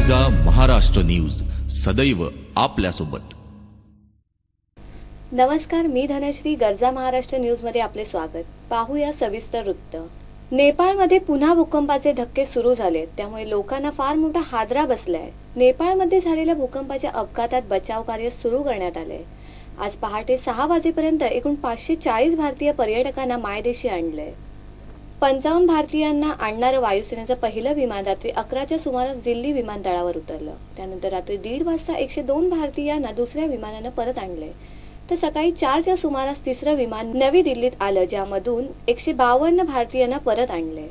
गर्जा Maharashtra news सदैव आपल्यासोबत। नमस्कार, मी धनश्री। गर्जा महाराष्ट्र न्यूज मध्ये आपले स्वागत। पाहूया सविस्तर वृत्त। नेपाळमध्ये पुन्हा भूकंपाचे धक्के सुरू झाले, त्यामुळे लोकांना फार मोठा हादरा बसलाय। नेपाळमध्ये झालेल्या भूकंपाच्या अपघातात बचाव कार्य सुरू करण्यात आले। आज पहाटे 6 वाजेपर्यंत एकूण 540 भारतीय पर्यटकांना मायदेशी आणले। 55 भारतीयांना आणणारं वायुसेनेचं पहिलं विमान रात्री 11च्या सुमारास दिल्ली विमानतळावर उतरलं। त्यानंतर रात्री 1:30 वाजता 102 भारतीयांना दुसऱ्या विमानानं परत आणले। तर सकाळी 4च्या सुमारास तिसरं विमान नवी दिल्लीत आलं, ज्यामधून 152 भारतीयांना परत आणले।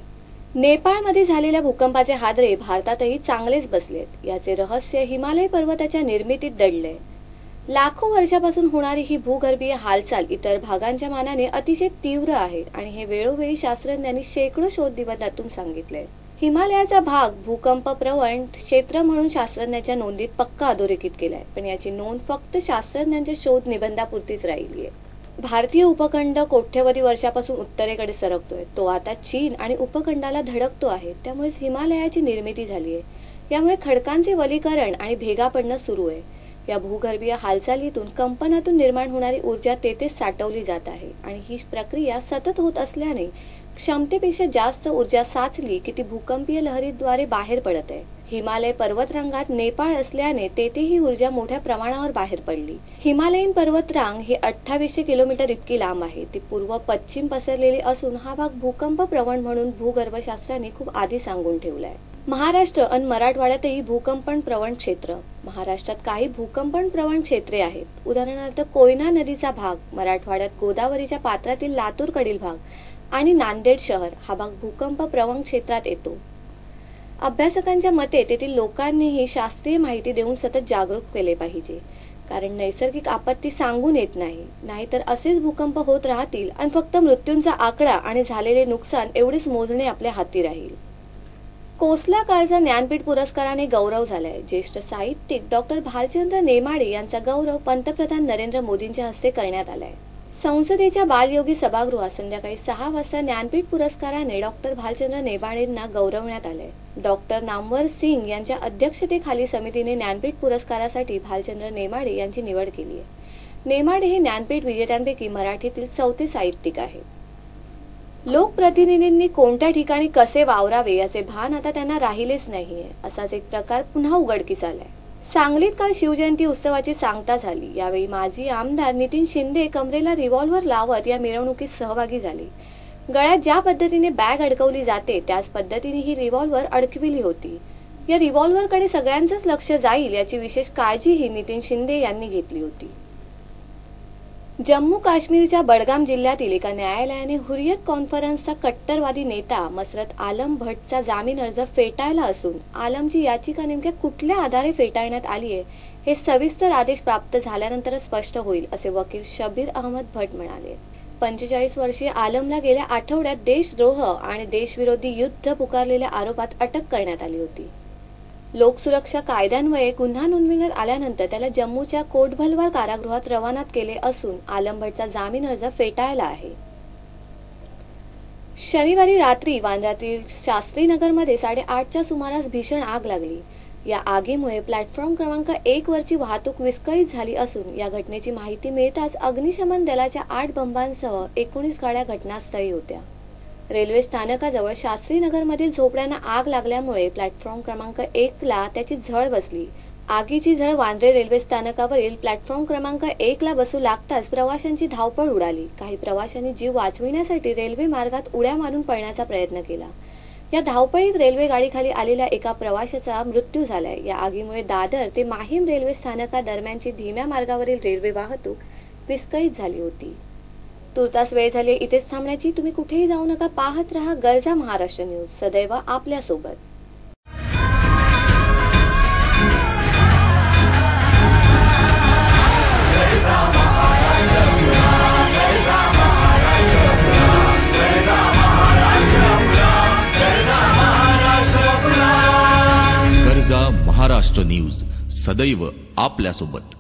नेपाळमध्ये झालेल्या भूकंपाचे हादरे भारतातही चांगलेच बसलेत। याचे रहस्य हिमालय पर्वताच्या निर्मितीत दडले। लाखो वर्षापासून होणारी ही भूगर्भीय हालचाल इतर भागांच्या मानाने अतिशय तीव्र आहे आणि हे वेळोवेळी शास्त्रज्ञांनी शेकडो शोध निबंधातून सांगितले। हिमालयाचा भाग भूकंप प्रवण क्षेत्र म्हणून शास्त्रज्ञांच्या नोंदीत पक्का अधोरेखित केलाय, पण याची नोंद फक्त शास्त्रज्ञांच्या शोध निबंधापुरतीच राहिली आहे। भारतीय उपखंड कोट्यवधी वर्षापासून उत्तरेकडे सरकतोय। तो आता चीन आणि उपखंडाला धडकतो आहे, त्यामुळेच हिमालयाची निर्मिती झाली आहे। यामुळे खडकांचे वलीकरण आणि भेगा पडणं सुरू आहे। या भूगर्भीय हालचालीतून कंपनातून निर्माण होणारी ऊर्जा तेथेच साठवली जात आहे आणि ही प्रक्रिया सतत होत असल्याने क्षमतेपेक्षा जास्त ऊर्जा साचली की ती भूकंपीय लहरीद्वारे बाहेर पडत आहे। हिमालय पर्वतरांगात नेपाळ असल्याने तेथे ही ऊर्जा मोठ्या प्रमाणावर बाहेर पडली। हिमालयीन पर्वतरांग ही 2800 किलोमीटर इतकी लांब आहे। ती पूर्व पश्चिम पसरलेली असून हा भाग भूकंप प्रवण म्हणून भूगर्भशास्त्राने खूप आधी सांगून ठेवलाय। महाराष्ट्र आणि मराठवाड्यातही भूकंपन प्रवण क्षेत्र। महाराष्ट्रात काही भूकंपन प्रवण क्षेत्रे आहेत। उदाहरणार्थ कोयना नदीचा भाग, मराठवाड्यात गोदावरीच्या पात्रातील लातूरकडील भाग आणि नांदेड शहर हा भाग भूकंप प्रवण क्षेत्रात येतो। अभ्यासकांच्या मते तेथील लोकांनीही शास्त्रीय माहिती देऊन सतत जागरूक केले पाहिजे, कारण नैसर्गिक आपत्ती सांगून येत नाही, नाहीतर असेच भूकंप होत राहतील आणि फक्त मृत्यूंचा आकडा आणि झालेले नुकसान एवढेच मोजणे आपल्या हाती राहील। कोसलाकारचा ज्ञानपीठ पुरस्काराने गौरव झालाय। ज्येष्ठ साहित्यिक डॉक्टर भालचंद्र नेमाडे यांचा गौरव पंतप्रधान नरेंद्र मोदींच्या हस्ते करण्यात आलाय। संसदेच्या बालयोगी सभागृहात संध्याकाळी 6 वाजता ज्ञानपीठ पुरस्काराने डॉक्टर भालचंद्र नेमाडेंना गौरवण्यात आले। डॉक्टर नामवर सिंग यांच्या अध्यक्षतेखाली समितीने ज्ञानपीठ पुरस्कारासाठी भालचंद्र नेमाडे यांची निवड केली आहे। नेमाडे हे ज्ञानपीठ विजेत्यांपैकी मराठीतील 4थे साहित्यिक आहेत। लोकप्रतिनिधींनी कोणत्या ठिकाणी कसे वावरावे याचे भान आता त्यांना राहिलेच नाहीये। असाच एक प्रकार पुन्हा उघडकीस आलाय। सांगलीत काल शिवजयंती उत्सवाची सांगता झाली। यावेळी माजी आमदार नितीन शिंदे कमरेला रिव्हॉल्व्हर लावत या मिरवणुकीत सहभागी झाले। गळ्यात ज्या पद्धतीने बॅग अडकवली जाते त्याच पद्धतीने ही रिव्हॉल्व्हर अडकविली होती। या रिव्हॉल्व्हरकडे सगळ्यांचंच लक्ष जाईल याची विशेष काळजीही नितीन शिंदे यांनी घेतली होती। जम्मू काश्मीरच्या बडगाम जिल्ह्यातील एका न्यायालयाने हुरियत कॉन्फरन्सचा कट्टरवादी नेता मसरत आलम भट्टचा जामीन अर्ज फेटाळला असून आलमची याचिका नेमक्या कुठल्या आधारे फेटाळण्यात आली आहे हे सविस्तर आदेश प्राप्त झाल्यानंतर स्पष्ट होईल, असे वकील शबीर अहमद भट्ट म्हणाले। 45 वर्षीय आलमला गेल्या आठवड्यात देशद्रोह आणि देशविरोधी युद्ध पुकारलेल्या आरोपात अटक करण्यात आली होती। लोकसुरक्षा कायद्यान्वये गुन्हा नोंदविण्यात आल्यानंतर त्याला जम्मूच्या कोटभलवाल कारागृहात रवाना केले असून आलम भट्टचा जामीन अर्ज फेटाळला आहे। शनिवारी रात्री वांद्र्यातील शास्त्रीनगरमध्ये 8:30च्या सुमारास भीषण आग लागली। या आगीमुळे प्लॅटफॉर्म क्रमांक 1 वरची वाहतूक विस्कळीत झाली असून या घटनेची माहिती मिळताच अग्निशमन दलाच्या 8 बंबांसह 19 गाड्या घटनास्थळी होत्या। रेल्वे स्थानकाजवळ शास्त्रीनगरमधील झोपड्यांना आग लागल्यामुळे प्लॅटफॉर्म क्रमांक 1 ला त्याची झळ बसली। आगीची झळ वांद्रे रेल्वे स्थानकावरील प्लॅटफॉर्म क्रमांक 1 ला बसू लागताच प्रवाशांची धावपळ उडाली। काही प्रवाशांनी जीव वाचविण्यासाठी रेल्वे मार्गात उड्या मारून पळण्याचा प्रयत्न केला। या धावपळीत रेल्वे गाडीखाली आलेल्या एका प्रवाशाचा मृत्यू झालाय। या आगीमुळे दादर ते माहीम रेल्वे स्थानकादरम्यानची धीम्या मार्गावरील रेल्वे वाहतूक विस्कळीत झाली होती। तुर्तास वेळ झाली इथेच थांबण्याची। तुम्ही कुठेही जाऊ नका, पाहत रहा गर्जा महाराष्ट्र न्यूज सदैव आपल्यासोबत। गर्जा महाराष्ट्र न्यूज सदैव आपल्यासोबत।